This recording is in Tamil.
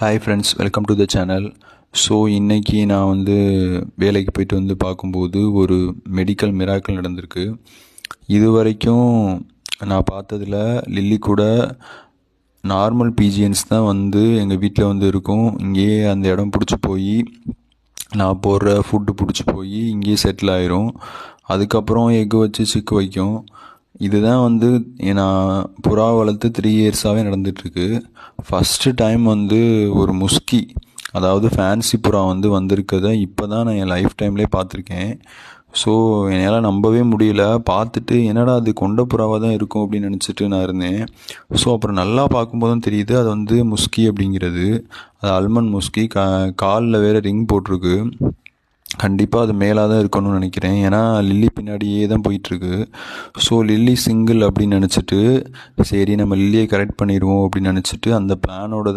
Hi friends, welcome to the channel. So இன்றைக்கி நான் வேலைக்கு போயிட்டு பார்க்கும்போது ஒரு மெடிக்கல் மிராக்கிள் நடந்திருக்கு. இது வரைக்கும் நான் பார்த்ததில் லில்லி கூட நார்மல் பிஜிஎன்ஸ் தான் எங்கள் வீட்டில் இருக்கும். இங்கேயே அந்த இடம் பிடிச்சி போய் நான் போடுற ஃபுட்டு பிடிச்சி போய் இங்கேயே செட்டில் ஆயிரும். அதுக்கப்புறம் எக்கு வச்சு சிக்கு வைக்கும். இதுதான் நான் புறா வளர்த்து 3 இயர்ஸாகவே நடந்துகிட்ருக்கு. ஃபஸ்ட்டு டைம் ஒரு முஸ்கி, அதாவது ஃபேன்சி புறா வந்திருக்கதை இப்போ தான் நான் என் லைஃப் டைம்லேயே பார்த்துருக்கேன். ஸோ என்னால் நம்பவே முடியல. பார்த்துட்டு என்னடா அது கொண்ட புறாவாக தான் இருக்கும் அப்படின்னு நினச்சிட்டு நான் இருந்தேன். ஸோ அப்புறம் நல்லா பார்க்கும்போது தான் தெரியுது அது முஸ்கி அப்படிங்கிறது. அது அல்மண்ட் முஸ்கி. காலில் வேறு ரிங் போட்டிருக்கு. கண்டிப்பாக அது மேலாக தான் இருக்கணும்னு நினைக்கிறேன். ஏன்னா லில்லி பின்னாடியே தான் போயிட்டுருக்கு. ஸோ லில்லி சிங்கிள் அப்படின்னு நினச்சிட்டு சரி நம்ம லில்லியை கரெக்ட் பண்ணிடுவோம் அப்படின்னு நினச்சிட்டு அந்த பிளானோட தான்